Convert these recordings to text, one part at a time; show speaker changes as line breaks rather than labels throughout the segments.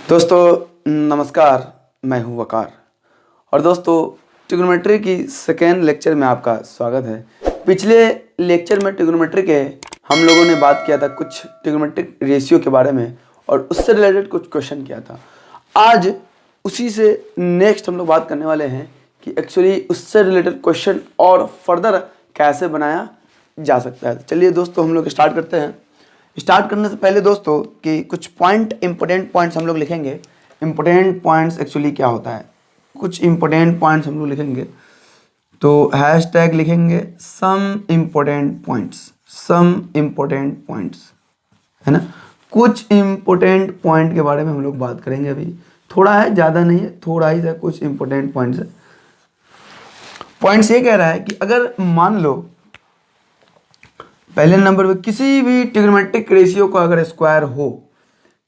दोस्तों नमस्कार, मैं हूं वकार और दोस्तों ट्रिग्नोमेट्री की सेकेंड लेक्चर में आपका स्वागत है। पिछले लेक्चर में ट्रिग्नोमेट्री के हम लोगों ने बात किया था कुछ ट्रिग्नोमेट्रिक रेशियो के बारे में और उससे रिलेटेड कुछ क्वेश्चन किया था। आज उसी से नेक्स्ट हम लोग बात करने वाले हैं कि एक्चुअली उससे रिलेटेड क्वेश्चन और फर्दर कैसे बनाया जा सकता है। चलिए दोस्तों हम लोग स्टार्ट करते हैं। स्टार्ट करने से पहले दोस्तों कि कुछ इंपॉर्टेंट पॉइंट्स हम लोग लिखेंगे। इंपॉर्टेंट पॉइंट्स एक्चुअली क्या होता है, कुछ इंपॉर्टेंट पॉइंट्स हम लोग लिखेंगे तो हैशटैग लिखेंगे सम इम्पोर्टेंट पॉइंट्स, है ना। कुछ इंपॉर्टेंट पॉइंट के बारे में हम लोग बात करेंगे। अभी थोड़ा है, ज़्यादा नहीं है, थोड़ा ही सा कुछ इंपॉर्टेंट पॉइंट्स है। पॉइंट्स ये कह रहा है कि अगर मान लो पहले नंबर पे किसी भी ट्रिग्नोमेट्रिक रेशियो का अगर स्क्वायर हो,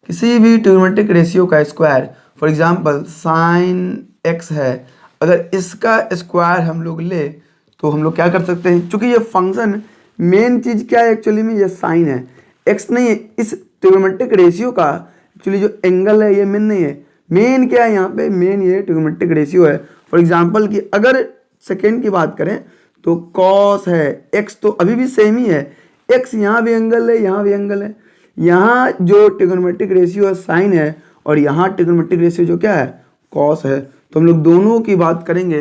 किसी भी ट्रिग्नोमेट्रिक रेशियो का square, for example sine x है, अगर इसका स्क्वायर हम लोग ले तो हम लोग क्या कर सकते हैं, क्योंकि ये फंक्शन मेन चीज़ क्या है एक्चुअली में, ये साइन है, एक्स नहीं है। इस ट्रिग्नोमेट्रिक रेशियो का एक्चुअली जो एंगल है ये मेन नहीं है। मेन क्या है यहाँ पे, मेन ये ट्रिग्नोमेट्रिक रेशियो है। फॉर एग्जाम्पल कि अगर सेकेंड की बात करें तो कॉस है एक्स, तो अभी भी सेम ही है। एक्स यहाँ भी एंगल है, यहाँ भी एंगल है। यहाँ जो ट्रिग्नोमेट्रिक रेशियो है साइन है और यहाँ ट्रिग्नोमेट्रिक रेशियो जो क्या है कॉस है। तो हम लोग दोनों की बात करेंगे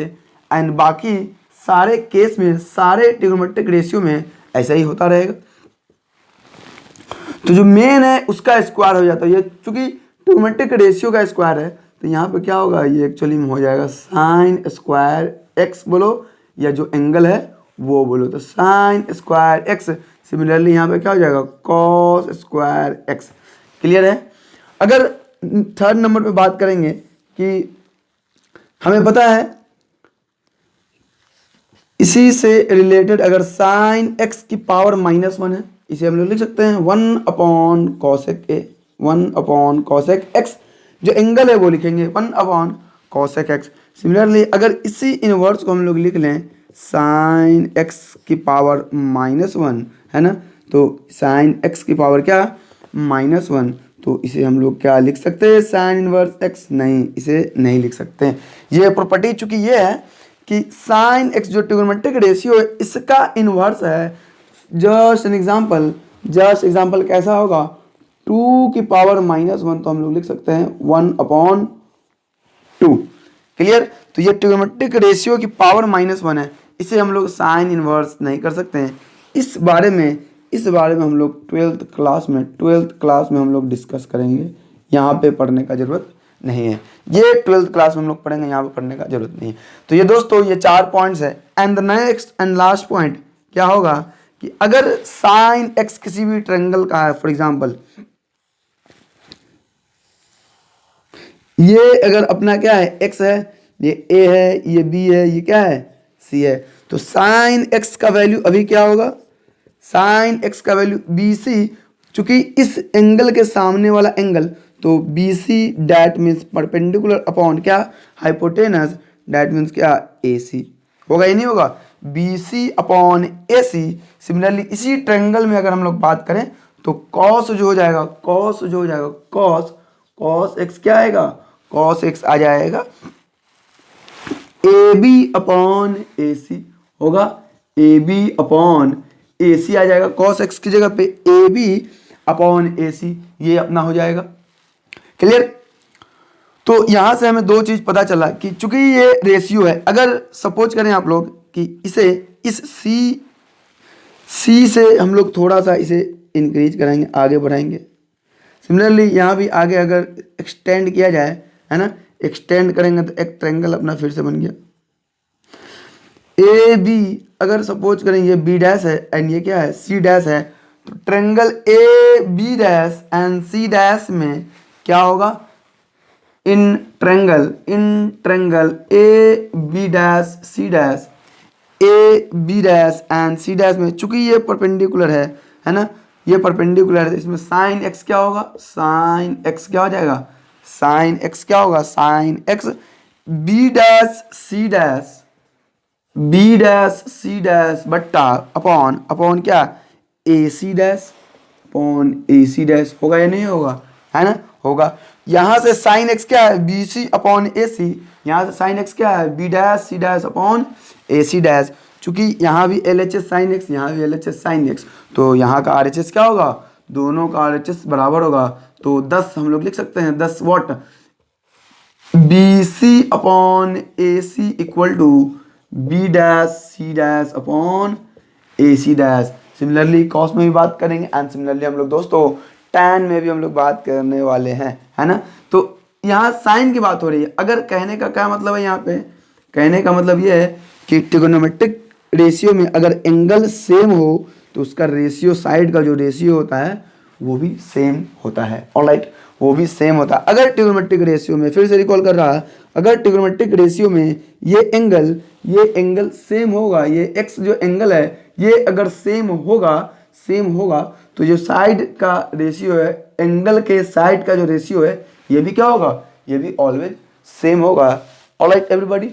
एंड बाकी सारे केस में, सारे ट्रिग्नोमेट्रिक रेशियो में ऐसा ही होता रहेगा। तो जो मेन है उसका स्क्वायर हो जाता है। ये चूंकि ट्रिग्नोमेट्रिक रेशियो का स्क्वायर है तो यहाँ पे क्या होगा, ये एक्चुअली में हो जाएगा साइन स्क्वायर एक्स बोलो या जो एंगल है वो बोलो, तो साइन स्क्वायर एक्स। सिमिलरली यहाँ पे क्या हो जाएगा कॉस स्क्वायर एक्स। क्लियर है। अगर थर्ड नंबर पे बात करेंगे कि हमें पता है इसी से रिलेटेड अगर साइन एक्स की पावर -1 है, इसे हम लोग लिख सकते हैं 1 कॉसेक ए, 1 कॉसेक एक्स। जो एंगल है वो लिखेंगे 1 कॉसेक एक्स। सिमिलरली अगर इसी इनवर्स को हम लोग लिख लें साइन एक्स की पावर -1 है ना, तो साइन एक्स की पावर क्या -1, तो इसे हम लोग क्या लिख सकते हैं साइन इनवर्स एक्स, नहीं इसे नहीं लिख सकते हैं। ये प्रॉपर्टी चूंकि ये है कि साइन एक्स जो ट्रिग्नोमेट्रिक रेशियो है इसका इनवर्स है। जस्ट एग्जांपल कैसा होगा 2 की पावर -1, तो हम लोग लिख सकते हैं 1/2। क्लियर। तो ये ट्रिग्नोमेट्रिक रेशियो की पावर -1 है, इसे हम लोग साइन इनवर्स नहीं कर सकते हैं। इस बारे में हम लोग 12th क्लास में हम लोग डिस्कस करेंगे। यहाँ पे पढ़ने का जरूरत नहीं है, ये 12th क्लास में हम लोग पढ़ेंगे, यहाँ पे पढ़ने का जरूरत नहीं है। तो ये दोस्तों ये 4 पॉइंट्स है। And the next and last point क्या होगा कि अगर साइन एक्स किसी भी ट्रायंगल का है, फॉर एग्जाम्पल ये अगर अपना क्या है एक्स है, ये ए है, ये बी है, ये क्या है सी है, तो साइन एक्स का वैल्यू अभी क्या होगा, साइन एक्स का वैल्यू बी सी। चूंकि इस एंगल के सामने वाला एंगल, तो B C that means perpendicular upon क्या हाइपोटेनस, डैट मीन्स क्या ए सी होगा, ये नहीं होगा B C upon A C. Similarly इसी ट्रायंगल में अगर हम लोग बात करें तो कॉस जो हो जाएगा कॉस एक्स क्या आएगा, कॉस एक्स आ जाएगा ए बी अपॉन ए सी होगा, ए बी अपॉन ए सी आ जाएगा। कॉस एक्स की जगह पे ए बी अपॉन ए सी ये अपना हो जाएगा। क्लियर। तो यहां से हमें 2 चीज पता चला कि चूंकि ये रेशियो है, अगर सपोज करें आप लोग कि इसे इस सी से हम लोग थोड़ा सा इसे इंक्रीज कराएंगे, आगे बढ़ाएंगे। सिमिलरली यहाँ भी आगे अगर एक्सटेंड किया जाए, है ना, एक्सटेंड करेंगे तो एक ट्रायंगल अपना फिर से बन गया। ए बी अगर सपोज करें ये बी डैश है एंड ये क्या है सी डैश है, तो triangle A B dash and C dash में क्या होगा, in triangle A B dash C dash, A B dash and C dash में चूंकि ये परपेंडिकुलर है ना, ये परपेंडिकुलर है, इसमें साइन एक्स क्या होगा, साइन एक्स क्या हो जाएगा, साइन एक्स क्या होगा, sine x B dash C dash बट्टा अपॉन क्या A C dash upon A C dash होगा या नहीं होगा, है ना। होगा। यहाँ से साइन एक्स क्या है, बी सी अपॉन ए सी, यहाँ से साइन एक्स क्या है, B dash C dash upon A C dash. चूंकि यहाँ भी L H S sine X, यहाँ भी L H S sine X, तो यहाँ का आर एच एस क्या होगा, दोनों का आर एच एस बराबर होगा। तो 10 हम लोग लिख सकते हैं, 10 what, B C upon A C equal to B dash C dash upon A C dash. Similarly cos में भी बात करेंगे एंड सिमिलरली हम लोग दोस्तों टैन में भी हम लोग बात करने वाले हैं, है ना। तो यहाँ साइन की बात हो रही है। अगर कहने का क्या मतलब है, यहाँ पे कहने का मतलब ये है कि ट्रिगोनोमेट्रिक रेशियो में अगर एंगल सेम हो तो उसका रेशियो, साइड का जो रेशियो होता है वो भी सेम होता है। ऑलराइट, वो भी सेम होता है। अगर ट्रिगोनोमेट्रिक रेशियो में, फिर से रिकॉल कर रहा, अगर ट्रिगोनोमेट्रिक रेशियो में ये एंगल सेम होगा, ये एक्स जो एंगल है ये अगर सेम होगा तो जो साइड का रेशियो है, एंगल के साइड का जो रेशियो है ये भी क्या होगा, ये भी ऑलवेज सेम होगा। ऑलराइट एवरीबॉडी,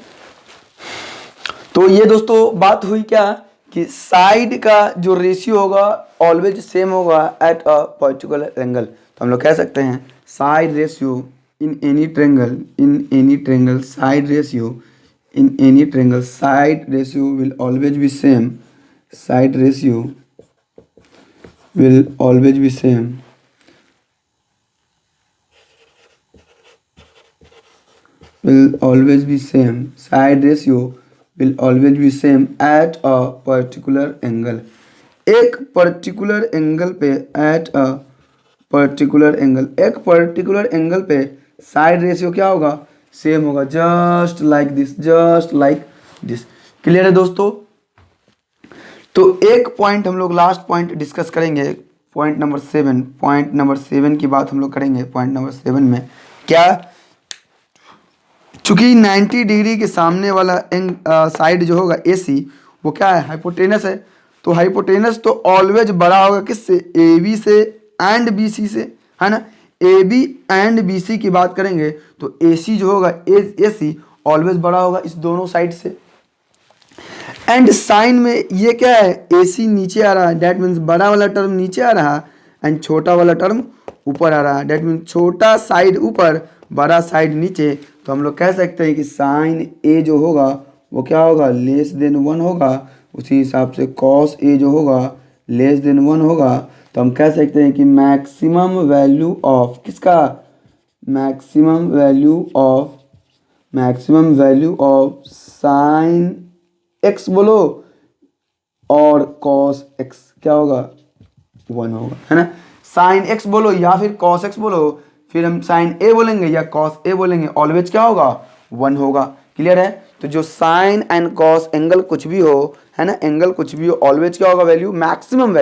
तो ये दोस्तों बात हुई क्या कि साइड का जो रेशियो होगा ऑलवेज सेम होगा एट अ पर्टिकुलर एंगल। तो हम लोग कह सकते हैं side ratio in any triangle, side ratio in any triangle, side ratio will always be same, side ratio will always be same, side ratio will always be same at a particular angle, एक particular angle पे, at a particular angle, एक particular angle पे side ratio क्या होगा, same होगा, just like this. Clear है दोस्तों। तो एक पॉइंट हम लोग लास्ट पॉइंट डिस्कस करेंगे, पॉइंट नंबर 7 की बात हम लोग करेंगे। पॉइंट नंबर 7 में क्या, चूंकि 90 डिग्री के सामने वाला साइड जो होगा AC वो क्या है, हाइपोटेनस है। तो हाइपोटेनस तो ऑलवेज बड़ा होगा किससे, AB से एंड BC से, है ना। AB एंड BC की बात करेंगे तो AC जो होगा, AC ऑलवेज बड़ा होगा इस दोनों साइड से। एंड साइन में ये क्या है, AC नीचे आ रहा है, डेट मीन्स बड़ा वाला टर्म नीचे आ रहा है एंड छोटा वाला टर्म ऊपर आ रहा है, डेट मीन्स छोटा साइड ऊपर, बड़ा साइड नीचे। तो हम लोग कह सकते हैं कि साइन A जो होगा वो क्या होगा, लेस देन 1 होगा। उसी हिसाब से कॉस A जो होगा लेस देन 1 होगा। तो हम कह सकते हैं कि मैक्सिमम वैल्यू ऑफ किसका, maximum value of sine x बोलो और cos x क्या होगा, 1 होगा, है ना। साइन x बोलो या फिर cos x बोलो, फिर हम साइन A बोलेंगे या cos A बोलेंगे, ऑलवेज क्या होगा, 1 होगा। क्लियर है। तो जो साइन एंड cos एंगल कुछ भी हो, है ना, एंगल कुछ भी हो, ऑलवेज क्या होगा, वैल्यू मैक्सिमम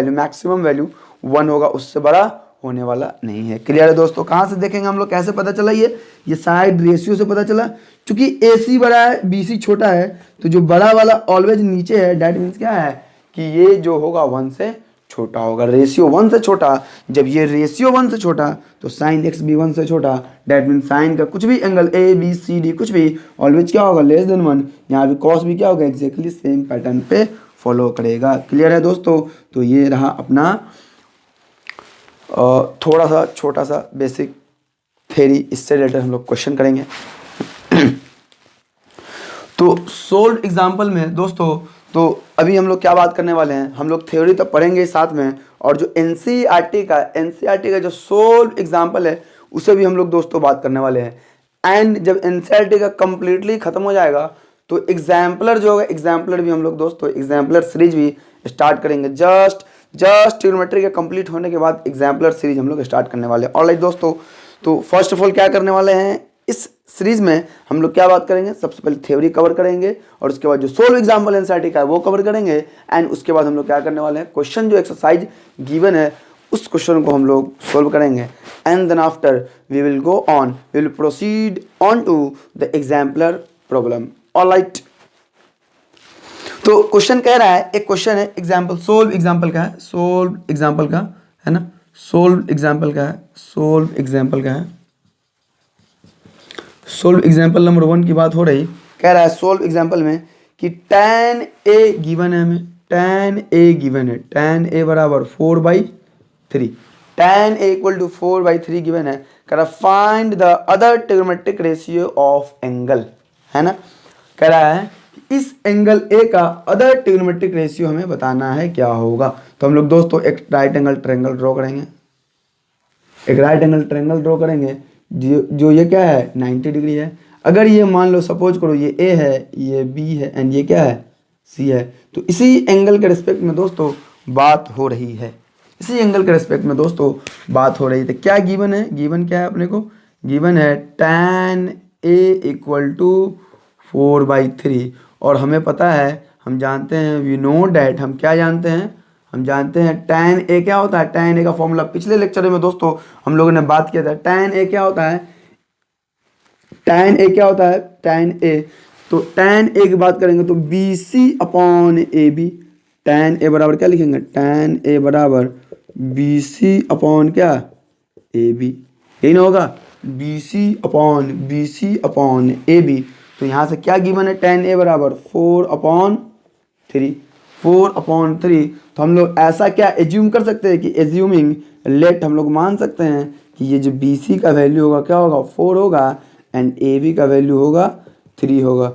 वैल्यू 1 होगा, उससे बड़ा होने वाला नहीं है। क्लियर है दोस्तों। कहाँ से देखेंगे हम लोग, कैसे पता चला, ये साइड रेशियो से पता चला। चूंकि AC बड़ा है BC छोटा है, तो जो बड़ा वाला ऑलवेज नीचे है, डेट मीन्स क्या है कि ये जो होगा 1 से छोटा होगा, रेशियो 1 से छोटा। जब ये रेशियो 1 से छोटा तो साइन x भी 1 से छोटा, डेट मीन्स साइन का कुछ भी एंगल ABCD कुछ भी ऑलवेज क्या होगा, लेस देन 1। यहाँ भी कॉस भी क्या होगा, एग्जैक्टली सेम पैटर्न पे फॉलो करेगा। क्लियर है दोस्तों। तो ये रहा अपना थोड़ा सा छोटा सा बेसिक थ्योरी, इससे रिलेटेड हम लोग क्वेश्चन करेंगे। तो सोल्व एग्जाम्पल में दोस्तों, तो अभी हम लोग क्या बात करने वाले हैं, हम लोग थ्योरी तो पढ़ेंगे साथ में, और जो एनसीईआरटी का जो सोल्व एग्जाम्पल है उसे भी हम लोग दोस्तों बात करने वाले हैं। एंड जब एनसीईआरटी का कंप्लीटली खत्म हो जाएगा तो एग्जाम्पलर जो होगा, एग्जाम्पलर भी हम लोग दोस्तों, एग्जाम्पलर सीरीज भी स्टार्ट करेंगे। जस्ट ट्रिग्नोमेट्री के कंप्लीट होने के बाद एग्जाम्पलर सीरीज हम लोग स्टार्ट करने वाले हैं। ऑलराइट दोस्तों, तो फर्स्ट ऑफ ऑल क्या करने वाले हैं, इस सीरीज में हम लोग क्या बात करेंगे, सबसे पहले थ्योरी कवर करेंगे और उसके बाद जो सोल्व एग्जाम्पल एनसीईआरटी का है वो कवर करेंगे। एंड उसके बाद हम लोग क्या करने वाले हैं, क्वेश्चन जो एक्सरसाइज गिवन है उस क्वेश्चन को हम लोग सोल्व करेंगे। And then after we will go on, we will proceed on to the exemplar problem. Alright, तो क्वेश्चन कह रहा है, एक क्वेश्चन है एग्जाम्पल, सोल्व एग्जाम्पल का है, सोल्व एग्जाम्पल का है ना, सोल्व एग्जाम्पल का है, सोल्व एग्जाम्पल का है, सोल्व एग्जाम्पल नंबर 1 की बात हो रही। कह रहा है सोल्व एग्जाम्पल में कि tan A गिवन है, हमें tan A गिवन है, tan A बराबर 4/3, tan A equal to 4/3 given है। कह रहा find the other trigonometric ratio of angle, है ना। कह रहा है इस एंगल ए का अदर ट्रिग्नोमेट्रिक रेशियो हमें बताना है क्या होगा। तो हम लोग दोस्तों एक राइट एंगल ट्रायंगल ड्रॉ करेंगे, एक राइट एंगल ट्रायंगल ड्रॉ करेंगे जो ये क्या है 90 डिग्री है। अगर ये मान लो सपोज करो ये ए है, ये बी है एंड ये क्या है सी है, तो इसी एंगल के रिस्पेक्ट में दोस्तों बात हो रही है, इसी एंगल के रिस्पेक्ट में दोस्तों बात हो रही है। तो क्या गिवन है, गिवन क्या है अपने को, गिवन है tan A इक्वल टू 4/3 और हमें पता है, हम जानते हैं वी नो डैट, हम क्या जानते हैं, हम जानते हैं tan A क्या होता है, tan A का फॉर्मूला पिछले लेक्चर में दोस्तों हम लोगों ने बात किया था। tan A क्या होता है, tan A क्या होता है, tan A, तो tan A की बात करेंगे तो BC upon AB, tan A बराबर क्या लिखेंगे, tan A बराबर BC अपॉन क्या AB, यही ना होगा BC अपॉन AB। तो यहाँ से क्या गिवन है, tan A बराबर 4/3, 4/3। तो हम लोग ऐसा क्या एज्यूम कर सकते हैं कि एज्यूमिंग लेट हम लोग मान सकते हैं कि ये जो BC का वैल्यू होगा क्या होगा 4 होगा एंड AB का वैल्यू होगा 3 होगा।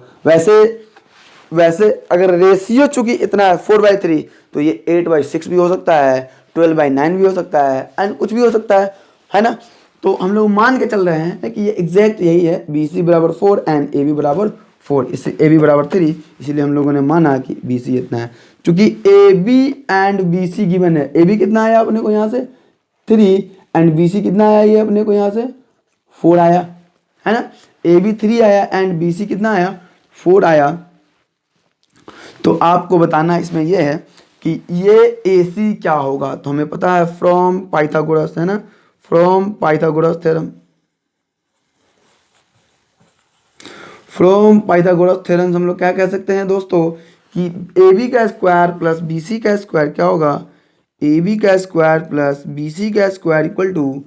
वैसे अगर रेशियो चूंकि इतना है 4/3 तो ये 8/6 भी हो सकता है, 12/9 भी हो सकता है एंड कुछ भी हो सकता है ना। तो हम लोग मान के चल रहे हैं कि ये एग्जैक्ट यही है, BC बराबर 4 एंड AB बराबर 4, इससे AB बराबर 3, इसीलिए हम लोगों ने माना कि BC इतना है। चूंकि AB एंड BC गिवन है, AB कितना आया अपने को यहाँ से 3 एंड BC कितना आया ये अपने को यहाँ से 4 आया, है ना। AB 3 आया एंड BC कितना आया 4 आया। तो आपको बताना इसमें यह है कि ये AC क्या होगा। तो हमें पता है फ्रॉम पाइथागोरस, है ना, from Pythagoras theorem, from Pythagoras theorem हम लोग क्या कह सकते हैं दोस्तों कि AB का स्क्वायर प्लस BC का स्क्वायर क्या होगा, AB का स्क्वायर प्लस BC का स्क्वायर इक्वल टू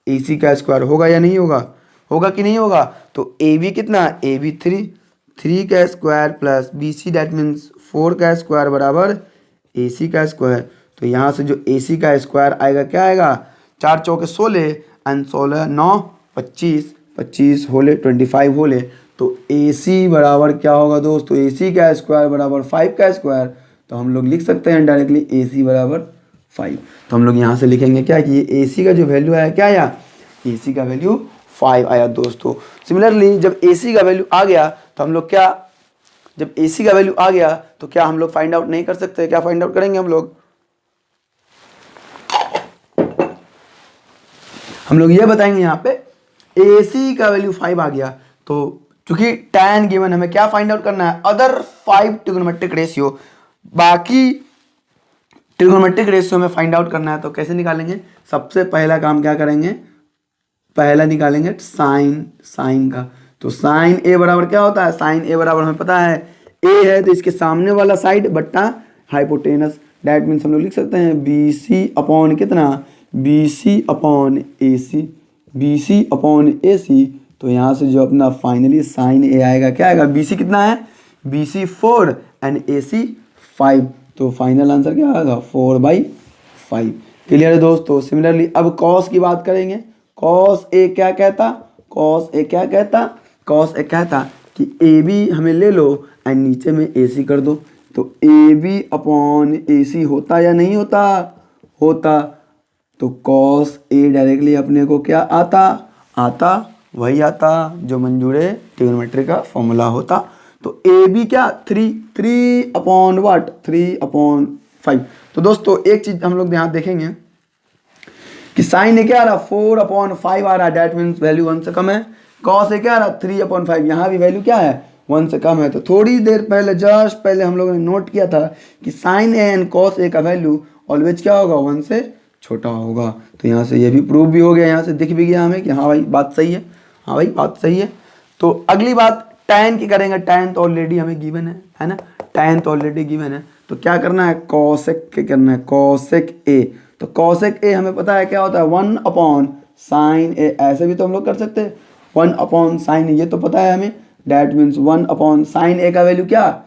AC का स्क्वायर होगा या नहीं होगा, होगा कि नहीं होगा। तो AB कितना, AB 3 का square plus BC that means 4 का स्क्वायर बराबर AC का स्क्वायर। तो यहाँ से जो AC का स्क्वायर आएगा क्या आएगा, 4 चौके 16 एंड 16 9 25, 25 होले 25 होले। तो AC बराबर क्या होगा दोस्तों, AC का स्क्वायर बराबर 5 का स्क्वायर। तो हम लोग लिख सकते हैं डायरेक्टली AC बराबर 5। तो हम लोग यहाँ से लिखेंगे क्या कि ये AC का जो वैल्यू आया क्या आया, AC का वैल्यू 5 आया दोस्तों। सिमिलरली जब AC का वैल्यू आ गया तो हम लोग क्या, जब AC का वैल्यू आ गया तो क्या हम लोग फाइंड आउट नहीं कर सकते, क्या फाइंड आउट करेंगे हम लोग ये बताएंगे यहाँ पे AC का वैल्यू 5 आ गया। तो चूंकि tan गिवन हमें क्या फाइंड आउट करना है, अदर 5 ट्रिग्नोमेट्रिक रेशियो, बाकी ट्रिग्नोमेट्रिक रेशियो में फाइंड आउट करना है। तो कैसे निकालेंगे, सबसे पहला काम क्या करेंगे, पहला निकालेंगे साइन का। तो साइन A बराबर क्या होता है, साइन A बराबर हमें पता है A है तो इसके सामने वाला साइड बट्टा हाइपोटेनस, दैट मीन्स हम लोग लिख सकते हैं BC अपॉन कितना, BC upon AC, BC upon AC। तो यहाँ से जो अपना फाइनली साइन A आएगा क्या आएगा, BC कितना है, BC 4 एंड AC 5। तो फाइनल आंसर क्या आएगा 4/5। क्लियर है दोस्तों। सिमिलरली अब कॉस की बात करेंगे, कॉस A क्या कहता, कॉस A क्या कहता, कॉस A कहता कि AB हमें ले लो एंड नीचे में AC कर दो। तो AB अपॉन AC होता या नहीं होता, होता। तो कॉस A डायरेक्टली अपने को क्या आता वही आता जो मंजूरे ट्रिग्नोमेट्री का फॉर्मूला होता। तो AB क्या 3 अपॉन व्हाट, 3/5। तो दोस्तों एक चीज हम लोग यहाँ देखेंगे कि साइन A क्या आ रहा 4/5 आ रहा है, दैट मीन्स वैल्यू 1 से कम है। कॉस A क्या आ रहा 3/5, यहाँ भी वैल्यू क्या है 1 से कम है। तो थोड़ी देर पहले जस्ट पहले हम लोगों ने नोट किया था कि sine A and cos A का वैल्यू ऑलवेज क्या होगा 1 से छोटा होगा। तो यहाँ से ये भी प्रूव भी हो गया, यहाँ से दिख भी गया हमें कि हाँ भाई बात सही है, हाँ भाई बात सही है। तो अगली बात tan की करेंगे, tan तो ऑलरेडी हमें गिवन है ना, tan तो ऑलरेडी गिवन है। तो क्या करना है, कॉसेक के करना है, कॉसेक A। तो कॉसेक A हमें पता है क्या होता है 1 अपॉन साइन A, ऐसे भी तो हम लोग कर सकते हैं 1 अपॉन साइन A, ये तो पता है हमें, that means 1 upon sine A का वैल्यू क्या,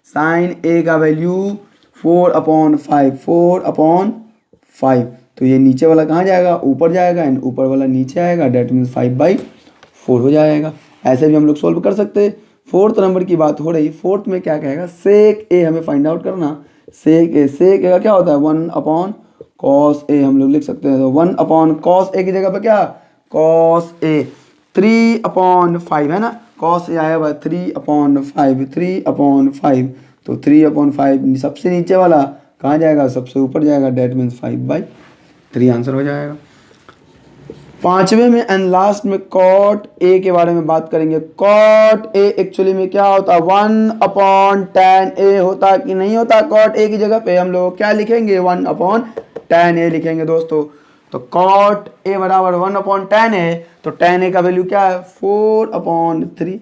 साइन A का वैल्यू 4/5, 4/5। तो ये नीचे वाला कहाँ जाएगा, ऊपर जाएगा, एंड ऊपर वाला नीचे आएगा, डेट मीन्स 5/4 हो जाएगा। ऐसे भी हम लोग सोल्व कर सकते हैं। फोर्थ नंबर की बात हो रही, फोर्थ में क्या कहेगा, सेक ए हमें फाइंड आउट करना। सेक ए का क्या होता है, 1/cos ए हम लोग लिख सकते हैं। तो 1/cos ए की जगह पे क्या, cos ए 3/5 है ना, cos ए आया हुआ 3/5 तो 3/5 सबसे नीचे वाला कहाँ जाएगा, सबसे ऊपर जाएगा, डेट मीन्स 5/3 आंसर हो जाएगा। पांचवें में एंड लास्ट में cot ए के बारे में बात करेंगे। cot ए एक्चुअली में क्या होता है, 1/tan ए होता कि नहीं होता। cot ए की जगह पे हम लोग क्या लिखेंगे, 1/tan ए लिखेंगे दोस्तों। तो cot ए बराबर 1/tan ए, तो tan ए का वैल्यू क्या है, 4/3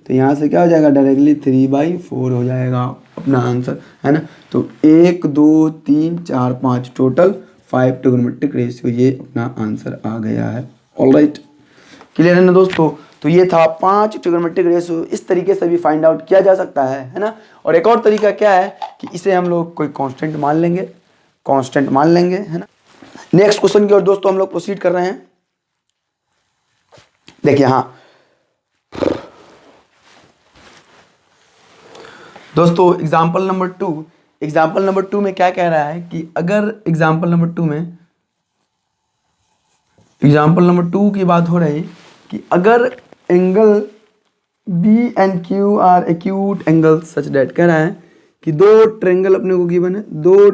तो यहाँ से क्या हो जाएगा, डायरेक्टली 3/4 हो जाएगा अपना आंसर, है ना। तो 1 2 3 4 5 टोटल 5 ट्रिग्नोमेट्रिक रेशियो, ये अपना आंसर आ गया है। ऑलराइट, क्लियर है ना दोस्तों। तो ये था 5 ट्रिग्नोमेट्रिक रेशियो। इस तरीके से भी फाइंड आउट किया जा सकता है ना। और एक और तरीका क्या है कि इसे हम लोग कोई कांस्टेंट मान लेंगे, है ना। नेक्स्ट क्वेश्चन की ओर दोस्तों हम लोग प्रोसीड कर रहे हैं। देखिए हाँ दोस्तों, एग्जाम्पल नंबर 2 में क्या कह रहा है कि अगर एग्जाम्पल नंबर 2 की बात हो रही कि अगर angle B and Q R acute angle such that, कह रहा है कि दो ट्रेंगल अपने को गिवन है, दो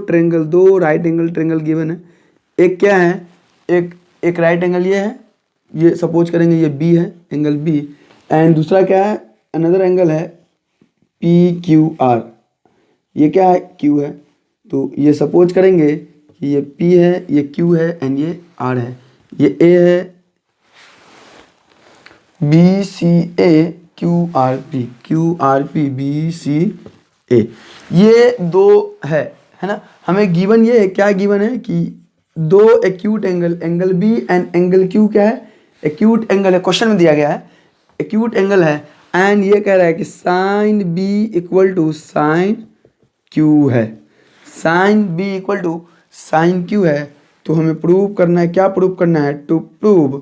राइट एंगल ट्रेंगल गिवन है। एक क्या है, एक राइट एंगल ये है, ये सपोज करेंगे ये बी है, एंगल बी, एंड दूसरा क्या है, अनदर एंगल है पी क्यू आर, ये क्या है, क्यू है। तो ये सपोज करेंगे कि ये पी है, ये क्यू है, एंड ये आर है, ये ए है, B C A Q R P B C A, ये दो है ना। हमें गिवन ये है, क्या गिवन है कि दो acute angle B and angle Q क्या है, एक्यूट एंगल है, क्वेश्चन में दिया गया है एक्यूट एंगल है, एंड ये कह रहा है कि sine B equal to sine Q है, sine B equal to sine Q है। तो हमें प्रूव करना है, क्या प्रूव करना है, टू प्रूव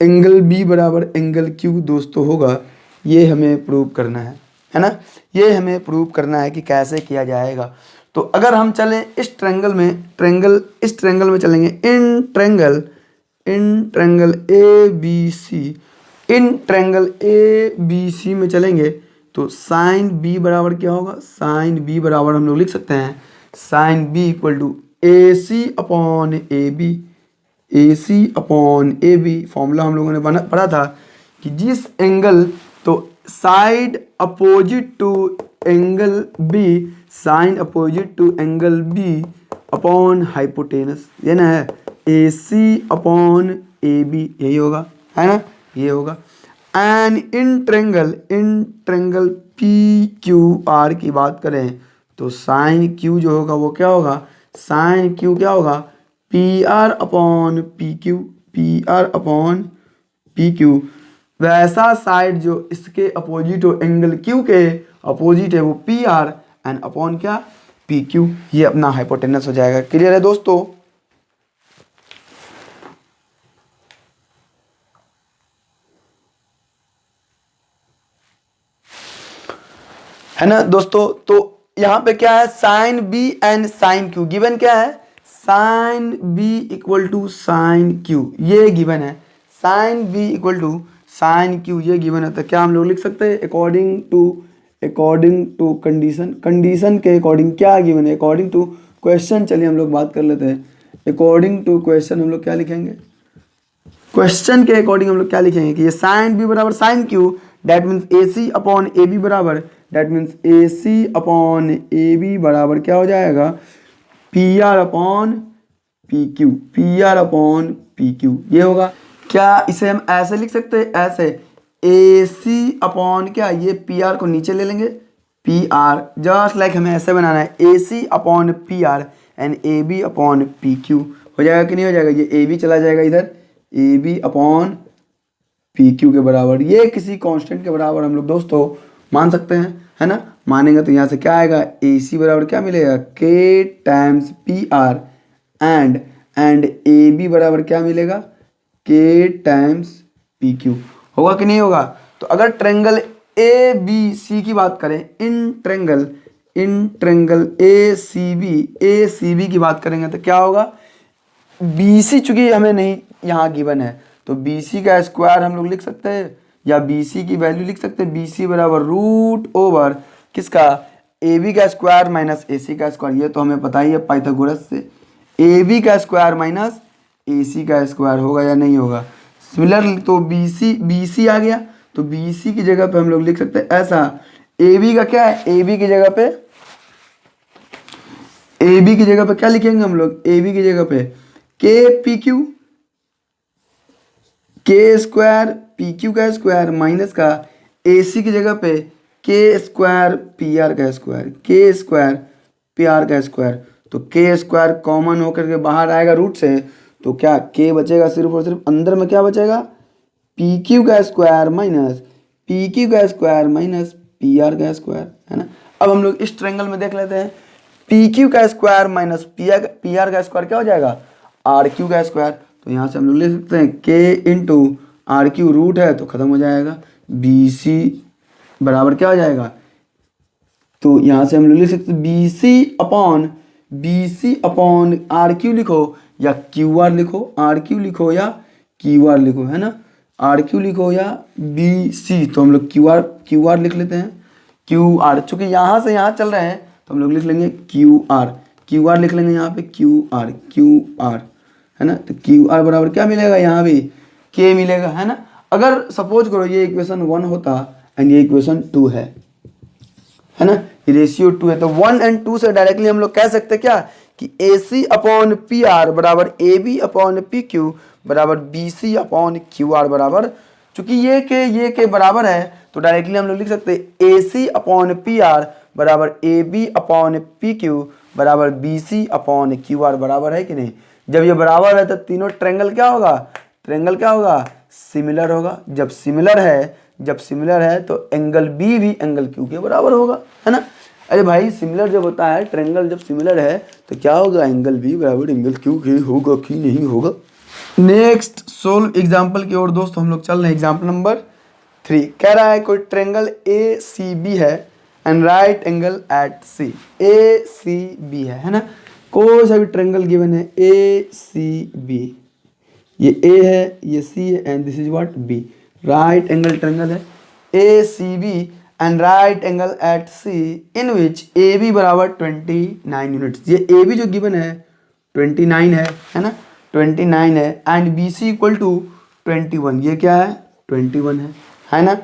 एंगल बी बराबर एंगल क्यू दोस्तों होगा, ये हमें प्रूव करना है ना। ये हमें प्रूव करना है कि कैसे किया जाएगा। तो अगर हम चलें इस ट्रेंगल में चलेंगे, इन ट्रेंगल ए बी सी में चलेंगे, तो साइन बी बराबर क्या होगा, साइन बी बराबर हम लोग लिख सकते हैं sine B equal to A C upon A B. Formula हम लोगों ने पढ़ा था कि जिस एंगल, तो side opposite to angle B, sine opposite to angle B upon hypotenuse, ये ना है A C upon A B, यही होगा, है ना, ये होगा। And in triangle P Q R की बात करें, तो साइन क्यू जो होगा वो क्या होगा, साइन क्यू क्या होगा, P R upon P Q. वैसा साइड जो इसके अपोजिट हो, एंगल क्यू के अपोजिट है, वो पी आर, एंड अपॉन क्या, पी क्यू, ये अपना हाइपोटेनस हो जाएगा। क्लियर है दोस्तों। है ना दोस्तों। तो यहाँ पे क्या है, sine B and sine Q given, क्या है, sine B equal to sine Q, ये गिवन है, sine B equal to sine Q, ये गिवन है। तो क्या हम लोग लिख सकते हैं, अकॉर्डिंग टू कंडीशन के अकॉर्डिंग क्या गिवन है, अकॉर्डिंग टू क्वेश्चन। चलिए हम लोग बात कर लेते हैं, अकॉर्डिंग टू क्वेश्चन हम लोग क्या लिखेंगे, क्वेश्चन के अकॉर्डिंग हम लोग क्या लिखेंगे कि ये साइन बी बराबर sine Q, that means A C upon A B बराबर, that means A C upon A B बराबर क्या हो जाएगा, P R upon P Q, ये होगा। क्या इसे हम ऐसे लिख सकते हैं, ऐसे ए सी अपॉन क्या, ये पी आर को नीचे ले लेंगे, पी आर जस्ट लाइक हमें ऐसे बनाना है, A C upon P R and A B upon P Q, हो जाएगा कि नहीं हो जाएगा, ये ए बी चला जाएगा इधर, A B upon P Q के बराबर, ये किसी कांस्टेंट के बराबर हम लोग दोस्तों मान सकते हैं, है ना। मानेंगे तो यहाँ से क्या आएगा, ए सी बराबर क्या मिलेगा, k times P R and A B बराबर क्या मिलेगा, के टाइम्स पी क्यू। होगा कि नहीं होगा। तो अगर ट्रेंगल ए बी सी की बात करें, in triangle A C B की बात करेंगे तो क्या होगा, बी सी चूंकि हमें नहीं यहाँ गिवन है तो बी सी का स्क्वायर हम लोग लिख सकते हैं या बी सी की वैल्यू लिख सकते हैं, बी सी बराबर रूट ओवर किसका, ए बी का स्क्वायर माइनस ए सी का स्क्वायर। ये तो हमें पता ही है पाइथागोरस से, ए बी का स्क्वायर माइनस ए सी का स्क्वायर होगा या नहीं होगा। सिमिलर तो बी सी आ गया तो बी सी की जगह पे हम लोग लिख सकते हैं ऐसा, ए बी का क्या है, ए बी की जगह पे क्या लिखेंगे हम लोग, ए बी की जगह पे के पी क्यू, के स्क्वायर पी क्यू का स्क्वायर माइनस का ए सी की जगह पे के स्क्वायर पी आर का स्क्वायर, के स्क्वायर पी आर का स्क्वायर। तो के स्क्वायर कॉमन होकर के बाहर आएगा रूट से तो क्या के बचेगा सिर्फ और सिर्फ, अंदर में क्या बचेगा, पी क्यू का स्क्वायर माइनस पी क्यू का स्क्वायर माइनस पी आर का स्क्वायर, है ना। अब हम लोग इस ट्रायंगल में देख लेते हैं, पी क्यू का स्क्वायर माइनस पी आर का स्क्वायर क्या हो जाएगा, आर क्यू का स्क्वायर। तो यहाँ से हम लोग लिख सकते हैं के इंटू आर क्यू, रूट है तो खत्म हो जाएगा, बी सी बराबर क्या हो जाएगा, तो यहाँ से हम लोग लिख सकते हैं B C upon R Q लिखो या क्यू आर लिखो, आर क्यू लिखो या क्यू आर लिखो, है ना, आर क्यू लिखो या बी सी। तो हम लोग क्यू आर लिख लेते हैं, क्यू आर, चूंकि यहाँ से यहाँ चल रहे हैं तो हम लोग लिख लेंगे क्यू आर लिख लेंगे यहाँ पे क्यू आर, है ना। तो क्यू आर बराबर क्या मिलेगा, यहाँ भी के मिलेगा, है ना। अगर सपोज करो ये इक्वेशन 1 होता एंड ये इक्वेशन 2 है ना, ये रेशियो 2 है तो 1 और 2 से डायरेक्टली हम लोग कह सकते हैं क्या कि A C upon P R बराबर A B upon P Q बराबर B C upon Q R बराबर, चूंकि ये के बराबर है तो डायरेक्टली हम लोग लिख सकते हैं A C upon P R बराबर A B upon P Q बराबर B C upon Q R बराबर है कि नहीं। जब ये बराबर है तो तीनों ट्रायंगल क्या होगा, सिमिलर होगा। जब सिमिलर है तो एंगल बी भी एंगल क्यू के बराबर होगा, है ना। अरे भाई सिमिलर जब होता है, ट्रायंगल जब सिमिलर है तो क्या होगा, एंगल बी बराबर एंगल क्यू के होगा कि नहीं होगा। नेक्स्ट सोल्व एग्जाम्पल की ओर दोस्तों हम लोग चल रहे हैं। एग्जाम्पल नंबर 3 कह रहा है कोई ट्रायंगल ए सी बी है and right angle at C, A C B है ना। कोई सा भी ट्रायंगल गिवन है ए सी बी, ये ए है ये सी है and this is what B, right angle triangle है A C B and right angle at C in which A B बराबर 29 यूनिट्स। ये ए बी जो गिवन है 29 है ना, 29 है and B C equal to 21, ये क्या है 21 है ना।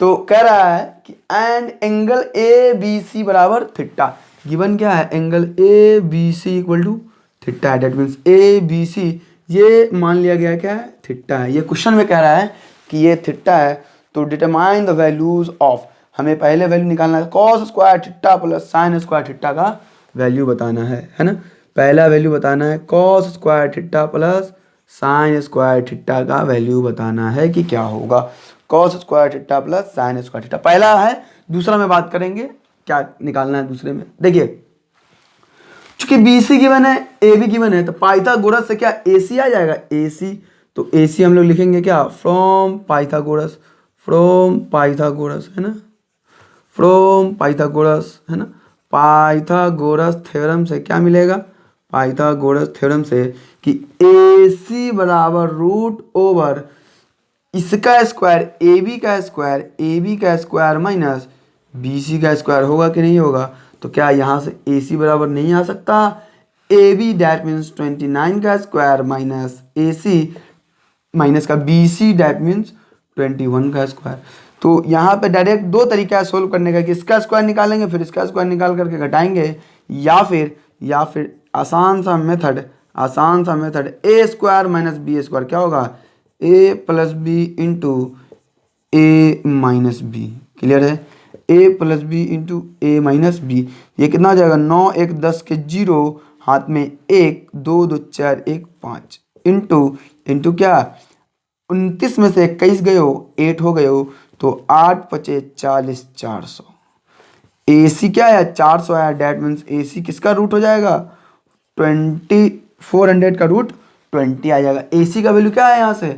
तो कह रहा है कि and angle A B C बराबर थीटा, गिवन क्या है angle A B C equal to theta है, that means A B C ये मान लिया गया क्या है थीटा है। ये क्वेश्चन में कह रहा है कि ये थीटा है तो डिटरमाइन द वैल्यूज ऑफ, हमें पहले वैल्यू निकालना है cos square theta plus sine square theta का वैल्यू बताना है ना। पहला वैल्यू बताना है cos square theta plus sine square theta का वैल्यू बताना है कि क्या होगा, cos square theta plus sine square theta पहला है। दूसरा में बात करेंगे क्या निकालना है दूसरे में। देखिए चूंकि बी सी गिवन है ए बी गिवन है तो पाइथागोरस से क्या ए सी आ जाएगा, ए सी, तो ए सी हम लोग लिखेंगे क्या फ्रॉम पाइथागोरस है ना, फ्रॉम पाइथागोरस है ना। पाइथागोरस थ्योरम से क्या मिलेगा, पाइथागोरस थ्योरम से कि ए सी बराबर रूट ओवर इसका स्क्वायर ए बी का स्क्वायर माइनस बी सी का स्क्वायर होगा कि नहीं होगा। तो क्या यहाँ से ए सी बराबर नहीं आ सकता, ए बी डैट मीन्स 29 का स्क्वायर माइनस ए सी माइनस का बी सी डैट मीन्स 21 का स्क्वायर। तो यहाँ पे डायरेक्ट दो तरीका है सोल्व करने का कि इसका स्क्वायर निकालेंगे फिर इसका स्क्वायर निकाल करके घटाएंगे, या फिर आसान सा मेथड ए स्क्वायर माइनस बी स्क्वायर क्या होगा ए प्लस बी इंटू ए माइनस बी, क्लियर है, ए प्लस बी इंटू ए माइनस बी। ये कितना हो जाएगा 9 1 10 के 0 हाथ में 1 2 2 4 1 5 इंटू क्या 29 में से 21 गए हो 8 हो गए हो तो 8 5 40 400 AC क्या है 400 आया, डेट मीन्स AC किसका रूट हो जाएगा 400 का रूट 20 आ जाएगा। AC का वैल्यू क्या है यहाँ से,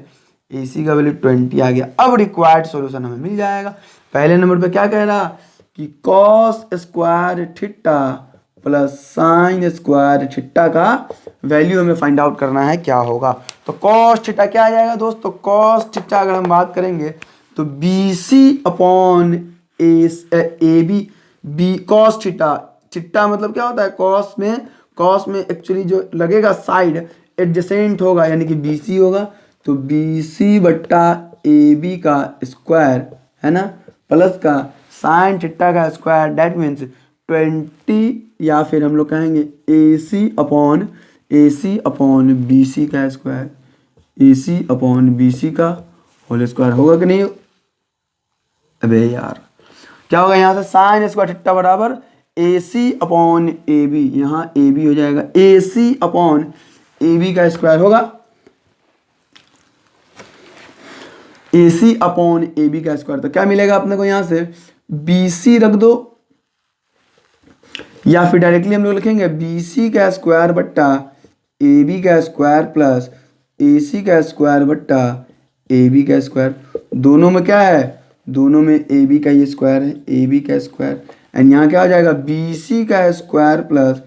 AC का वैल्यू 20 आ गया। अब रिक्वायर्ड सॉल्यूशन हमें मिल जाएगा। पहले नंबर पे क्या कह रहा कि cos square theta plus sine square theta का वैल्यू हमें फाइंड आउट करना है क्या होगा। तो कॉस थीटा क्या आ जाएगा दोस्तों, कॉस थीटा अगर हम बात करेंगे तो BC upon AB, B cos theta, theta मतलब क्या होता है कॉस में एक्चुअली जो लगेगा साइड एडजेसेंट होगा यानी कि BC होगा, तो BC बट्टा AB का स्क्वायर है ना, प्लस का साइन थीटा का स्क्वायर, डेट मीन्स 20, या फिर हम लोग कहेंगे AC अपॉन BC का स्क्वायर, AC अपॉन BC का होल स्क्वायर होगा कि नहीं। अबे यार क्या होगा यहाँ से, साइन स्क्वायर थीटा बराबर AC अपॉन AB, यहाँ AB हो जाएगा AC अपॉन AB का स्क्वायर होगा, AC अपॉन AB का स्क्वायर। तो क्या मिलेगा अपने को यहाँ से, BC रख दो या फिर डायरेक्टली हम लोग लिखेंगे BC का स्क्वायर बट्टा AB का स्क्वायर प्लस AC का स्क्वायर बट्टा AB का स्क्वायर। दोनों में क्या है, दोनों में AB का ये स्क्वायर है, AB का स्क्वायर, एंड यहाँ क्या हो जाएगा BC का स्क्वायर प्लस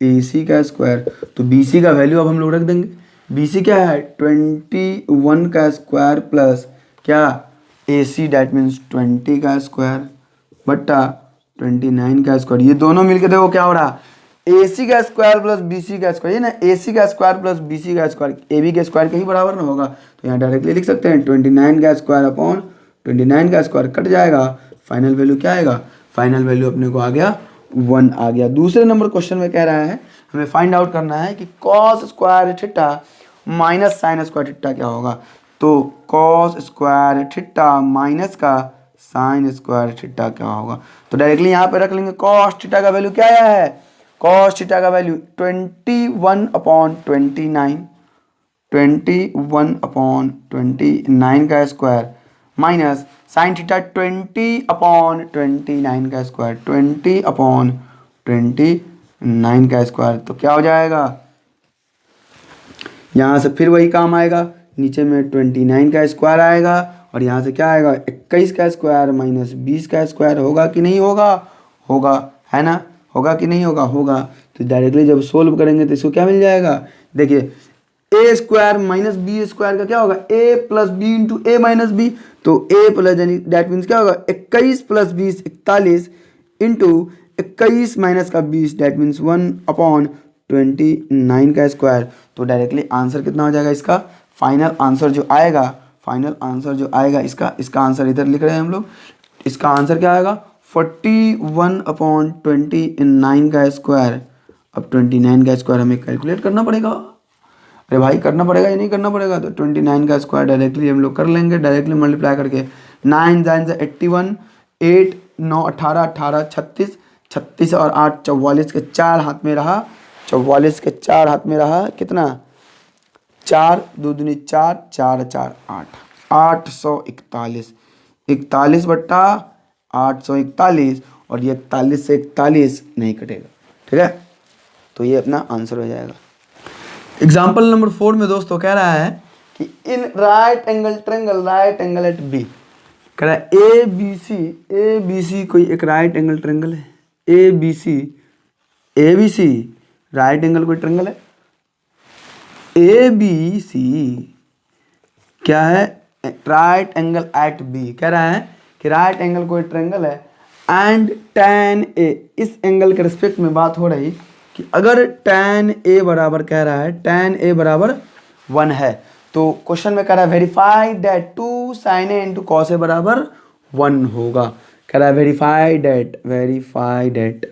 AC का स्क्वायर। तो BC का वैल्यू अब हम लोग रख देंगे, BC क्या है 21 का स्क्वायर प्लस क्या AC, डेट मीन्स 20 का स्क्वायर बट्टा 29 का स्क्वायर। ये दोनों मिलके देखो क्या हो रहा, AC का स्क्वायर प्लस BC का स्क्वायर, ये ना AC का स्क्वायर प्लस BC का स्क्वायर AB के स्क्वायर के ही बराबर ना होगा। तो यहाँ डायरेक्टली लिख सकते हैं 29 का स्क्वायर अपॉन 29 का स्क्वायर कट जाएगा, फाइनल वैल्यू क्या आएगा, फाइनल वैल्यू अपने को आ गया 1 आ गया। दूसरे नंबर क्वेश्चन में कह रहा है हमें फाइंड आउट करना है कि cos square theta minus sine square theta क्या होगा। तो कॉस स्क्वायर थीटा माइनस का साइन स्क्वायर थीटा क्या होगा। तो डायरेक्टली यहाँ पे रख लेंगे कॉस थीटा का वैल्यू क्या आया है, कॉस थीटा का वैल्यू 21 अपॉन 29, 21 अपॉन 29 का square minus sine theta 20 upon 29 का स्क्वायर, 20 अपॉन 29 का स्क्वायर। तो क्या हो जाएगा, यहाँ से फिर वही काम आएगा, नीचे में 29 का स्क्वायर आएगा और यहाँ से क्या आएगा 21 का स्क्वायर माइनस 20 का स्क्वायर। होगा कि नहीं होगा, होगा है ना, होगा कि नहीं होगा, होगा। तो डायरेक्टली जब सोल्व करेंगे तो इसको क्या मिल जाएगा, देखिए ए स्क्वायर माइनस बी स्क्वायर का क्या होगा ए प्लस बी इंटू ए माइनस बी। तो ए प्लस यानी डेट मीन्स क्या होगा 21 प्लस 20 41 इंटू 21 माइनस का 20 डेट मीन्स 1 अपॉन 29 का स्क्वायर। तो डायरेक्टली आंसर कितना हो जाएगा इसका, फाइनल आंसर जो आएगा, फाइनल आंसर जो आएगा इसका आंसर इधर लिख रहे हैं हम लोग, इसका आंसर क्या आएगा 41 अपॉन 29 का स्क्वायर। अब 29 का स्क्वायर हमें कैलकुलेट करना पड़ेगा, अरे भाई करना पड़ेगा या नहीं करना पड़ेगा। तो 29 का स्क्वायर डायरेक्टली हम लोग कर लेंगे, डायरेक्टली मल्टीप्लाई करके 9 9 से 81, 8 9 18 18 36 36 और 8 44 के 4 हाथ में रहा, 44 के 4 हाथ में रहा कितना 4 2 दूनी 4 4 4 8 841 41 बट्टा 841 और ये 41 से 41 नहीं कटेगा, ठीक है। तो ये अपना आंसर हो जाएगा। एग्जाम्पल नंबर 4 में दोस्तों कह रहा है कि in right angle triangle, right angle at B, कह रहा है ए बी सी कोई एक राइट एंगल ट्रेंगल है, A B C right angle कोई ट्रेंगल है, ए बी सी क्या है राइट एंगल एट बी। कह रहा है कि राइट एंगल कोई ट्रेंगल है एंड tan ए, इस एंगल के रिस्पेक्ट में बात हो रही कि अगर tan ए बराबर कह रहा है tan ए बराबर 1 है, तो क्वेश्चन में कह रहा है verify that 2 sin a into cos A बराबर 1 होगा। कह रहा है वेरीफाई दैट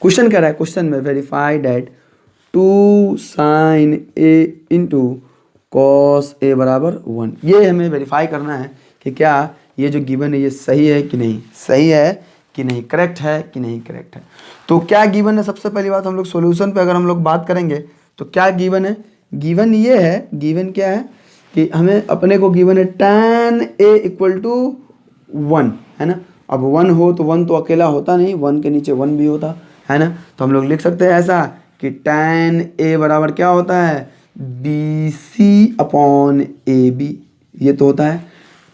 क्वेश्चन कह रहा है, क्वेश्चन में verify that 2 sin a into cos A बराबर 1। ये हमें वेरीफाई करना है कि क्या ये जो गिवन है ये सही है कि नहीं, सही है कि नहीं, करेक्ट है कि नहीं करेक्ट है। तो क्या गिवन है, सबसे पहली बात हम लोग सॉल्यूशन पे अगर हम लोग बात करेंगे तो क्या गिवन है, गिवन ये है, गिवन क्या है कि हमें अपने को गिवन है tan a इक्वल टू 1 है ना, अब 1 हो तो 1 तो अकेला होता नहीं, 1 के नीचे 1 भी होता है ना। तो हम लोग लिख सकते हैं ऐसा कि tan A बराबर क्या होता है, BC अपॉन AB। ये तो होता है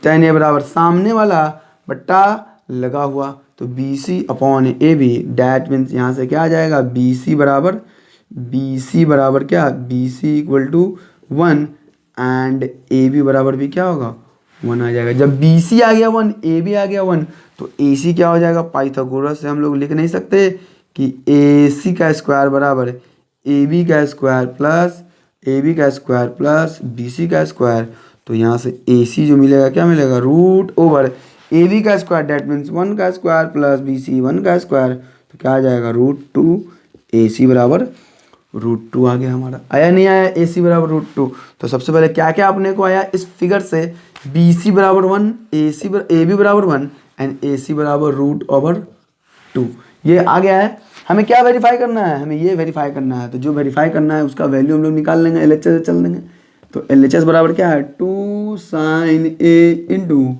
tan A बराबर सामने वाला बट्टा लगा हुआ, तो BC upon AB। That means यहाँ से क्या आ जाएगा, BC बराबर क्या, BC equal to 1 and AB बराबर भी क्या होगा, 1 आ जाएगा। जब BC आ गया 1, AB आ गया 1, तो AC क्या हो जाएगा, पाइथागोरस से हम लोग लिख नहीं सकते कि AC का स्क्वायर बराबर AB का स्क्वायर प्लस AB का स्क्वायर प्लस BC का स्क्वायर। तो यहाँ से AC जो मिलेगा क्या मिलेगा, रूट ओवर AB का स्क्वायर, डैट मीन्स 1 का स्क्वायर प्लस BC 1 का स्क्वायर। तो क्या आ जाएगा, रूट 2 AC बराबर रूट 2 आ गया हमारा। आया नहीं आया, AC बराबर रूट 2। तो सबसे पहले क्या क्या अपने को आया इस फिगर से, BC बराबर 1, AB बराबर 1 एंड AC बराबर रूट 2। ये आ गया है। हमें क्या वेरीफाई करना है, हमें ये वेरीफाई करना है। तो जो वेरीफाई करना है उसका वैल्यू हम लोग निकाल लेंगे, LHS से चल देंगे। तो LHS बराबर क्या है, 2 sin A into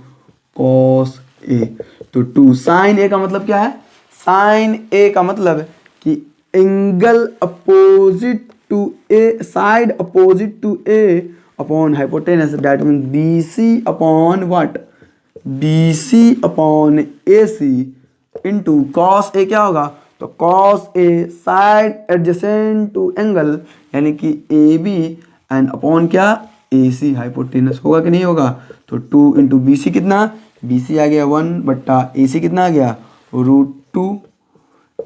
cos A। तो 2 sin A का मतलब क्या है, sin A का मतलब कि angle opposite to A, side opposite to A upon hypotenuse, that mean BC upon what, BC upon AC into cos A क्या होगा, तो कॉस ए साइड एडजेसेंट टू एंगल यानी कि AB एंड अपॉन क्या, AC हाइपोटेनस होगा कि नहीं होगा। तो 2 इंटू BC कितना, BC आ गया 1 बट्टा AC कितना आ गया, रूट 2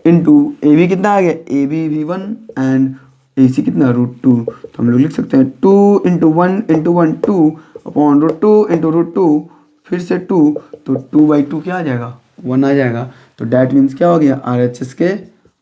इंटू AB कितना आ गया, AB भी 1 एंड AC कितना, रूट 2। तो हम लोग लिख सकते हैं 2 into 1 into 1 2 upon root 2 into root 2 फिर से 2, तो 2/2 क्या आ जाएगा, 1 आ जाएगा। तो डैट मीन्स क्या हो गया, RHS के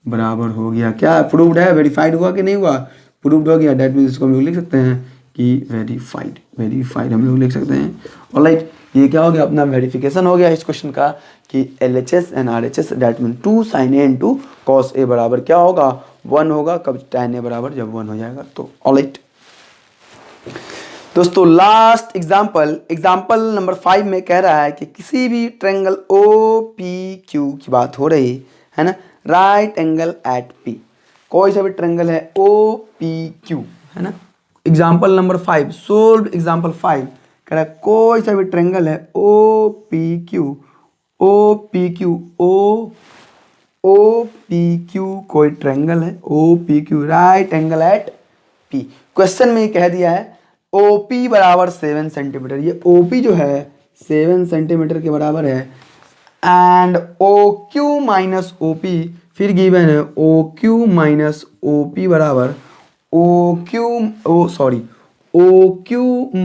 बराबर हो गया। क्या प्रूव्ड है, वेरीफाइड हुआ कि नहीं हुआ, प्रूव्ड हो गया। डैट मीन्स इसको हम लोग लिख सकते हैं कि वेरीफाइड हम लोग लिख सकते हैं। ऑलराइट, ये क्या हो गया, अपना वेरिफिकेशन हो गया इस क्वेश्चन का कि LHS and RHS that mean 2 sin A into cos A बराबर क्या होगा, 1 होगा। कब, tan A बराबर जब 1 हो जाएगा। तो ऑलराइट दोस्तों, लास्ट एग्जाम्पल नंबर 5 में कह रहा है कि किसी भी ट्रायंगल OPQ की बात हो रही है ना, राइट एंगल एट P। कोई सा भी ट्रायंगल है OPQ है ना। एग्जाम्पल नंबर 5, सोल्व एग्जाम्पल 5 कह रहा है कोई सा भी ट्रायंगल है OPQ कोई ट्रायंगल है OPQ, right angle at P। Question में कह दिया है OP बराबर 7 सेंटीमीटर। ये OP जो है 7 सेंटीमीटर के बराबर है एंड OQ माइनस OP फिर गिवन है OQ माइनस OP बराबर OQ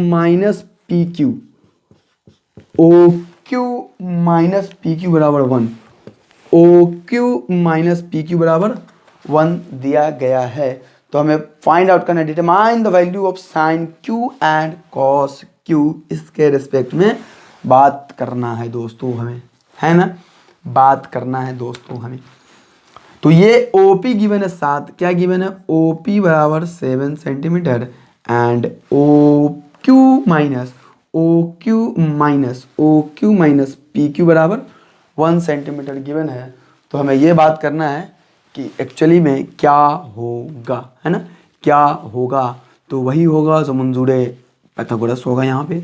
minus PQ, OQ minus PQ बराबर 1, OQ माइनस PQ बराबर 1 दिया गया है। तो हमें फाइंड आउट करना है, determine the value of sine Q and cos Q। इसके रिस्पेक्ट में बात करना है दोस्तों हमें, है ना, बात करना है दोस्तों हमें। तो ये OP गिवन है 7, क्या गिवन है, OP बराबर 7 centimetre and OQ minus PQ बराबर 1 सेंटीमीटर गिवन है। तो हमें ये बात करना है कि एक्चुअली में क्या होगा, है ना, क्या होगा। तो वही होगा जो मंजूरे पाइथागोरस होगा यहाँ पे।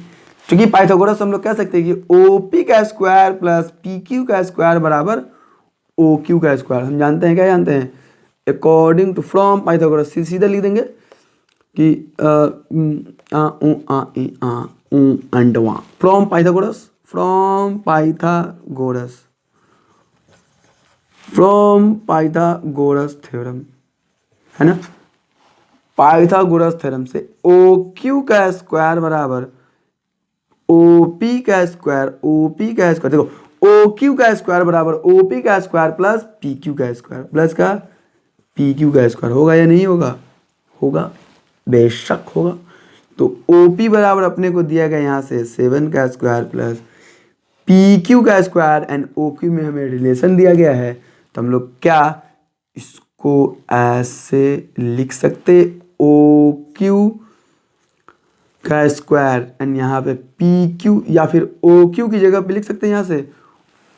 क्योंकि पाइथागोरस हम लोग कह सकते हैं कि OP का स्क्वायर प्लस PQ का स्क्वायर बराबर OQ का स्क्वायर। हम जानते हैं, क्या जानते हैं, अकॉर्डिंग टू फ्रॉम पाइथागोरस। सीधा लिख देंगे कि फ्रॉम पाइथागोरस थ्योरम, है ना। पाइथागोरस थ्योरम से OQ का स्क्वायर बराबर OP का स्क्वायर देखो, OQ का स्क्वायर बराबर OP का स्क्वायर प्लस PQ का स्क्वायर प्लस का PQ का स्क्वायर होगा या नहीं होगा, होगा, बेशक होगा। तो OP बराबर अपने को दिया गया यहाँ से 7 का स्क्वायर प्लस PQ का स्क्वायर एंड OQ में हमें रिलेशन दिया गया है। तो हम लोग क्या इसको ऐसे लिख सकते, OQ का स्क्वायर एंड यहाँ पे PQ, या फिर OQ की जगह पे लिख सकते हैं यहाँ से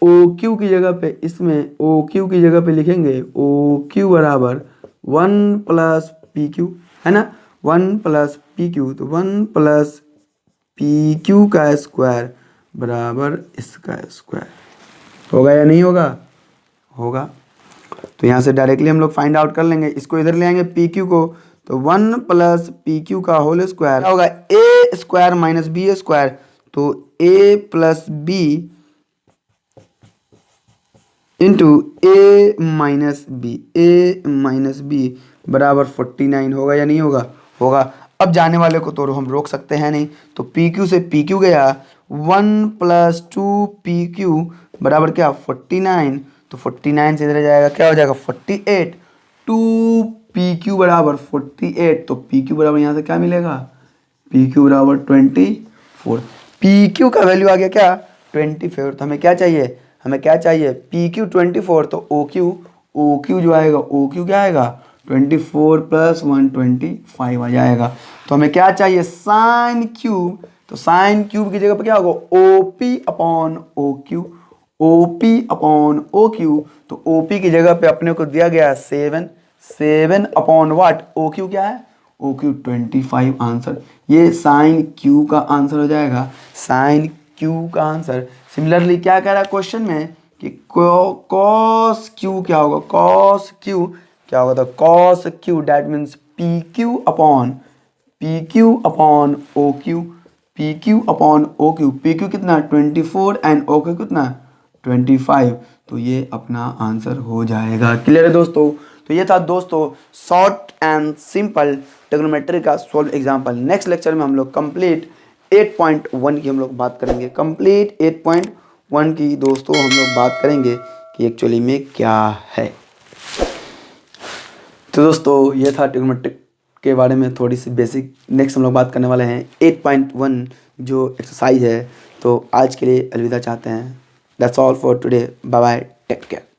ओ क्यू की जगह पे इसमें ओ क्यू की जगह पे लिखेंगे ओ क्यू बराबर 1 प्लस पी क्यू, है ना, 1 प्लस पी क्यू, तो 1 प्लस पी क्यू का स्क्वायर बराबर इसका स्क्वायर। होगा या नहीं होगा? होगा। तो यहाँ से डायरेक्टली हम लोग फाइंड आउट कर लेंगे, इसको इधर ले आएंगे पी क्यू को, तो 1 प्लस पी क्यू का होल स्क्वायर क्या होगा, ए स्क्वायर माइनस बी स्क्वायर, तो ए प्लस बी इंटू ए माइनस बी बराबर 49 होगा या नहीं होगा? होगा। अब जाने वाले को तो हम रोक सकते हैं नहीं, तो पी क्यू से पी क्यू गया, 1 प्लस 2 पी क्यू बराबर क्या 49, तो 49 से इधर जाएगा क्या हो जाएगा 48, 2 पी क्यू बराबर 48, तो पी क्यू बराबर यहाँ से क्या मिलेगा, पी क्यू बराबर 24, पी क्यू का वैल्यू आ गया क्या 24, तो हमें क्या चाहिए, हमें क्या चाहिए पी क्यू 24, तो ओ क्यू जो आएगा ओ क्यू क्या आएगा 24 प्लस 125 आ जाएगा। तो हमें क्या चाहिए साइन क्यूब, तो साइन क्यूब की जगह पर क्या होगा O P upon O Q, O P upon O Q, तो ओ पी की जगह पे अपने को दिया गया 7 अपॉन वाट, ओ क्यू क्या है ओ क्यू 25 आंसर, ये साइन क्यू का आंसर हो जाएगा, साइन क्यू का आंसर। सिमिलरली क्या कह रहा है क्वेश्चन में कि कॉस क्यू क्या होगा, कॉस क्यू क्या होगा, तो cos Q that means P Q upon O Q, P Q upon O Q, P Q कितना 24 एंड ओ क्यू कितना 25, तो ये अपना आंसर हो जाएगा। क्लियर है दोस्तों? तो ये था दोस्तों शॉर्ट एंड सिंपल ट्रिग्नोमेट्री का सॉल्व एग्जांपल। नेक्स्ट लेक्चर में हम लोग कंप्लीट 8.1 की हम लोग बात करेंगे, कंप्लीट 8.1 की दोस्तों हम लोग बात करेंगे कि एक्चुअली में क्या है। तो दोस्तों ये था ट्रिग्नोमेट्री के बारे में थोड़ी सी बेसिक। नेक्स्ट हम लोग बात करने वाले हैं 8.1 जो एक्सरसाइज है। तो आज के लिए अलविदा चाहते हैं। That's all for today, bye bye, take care.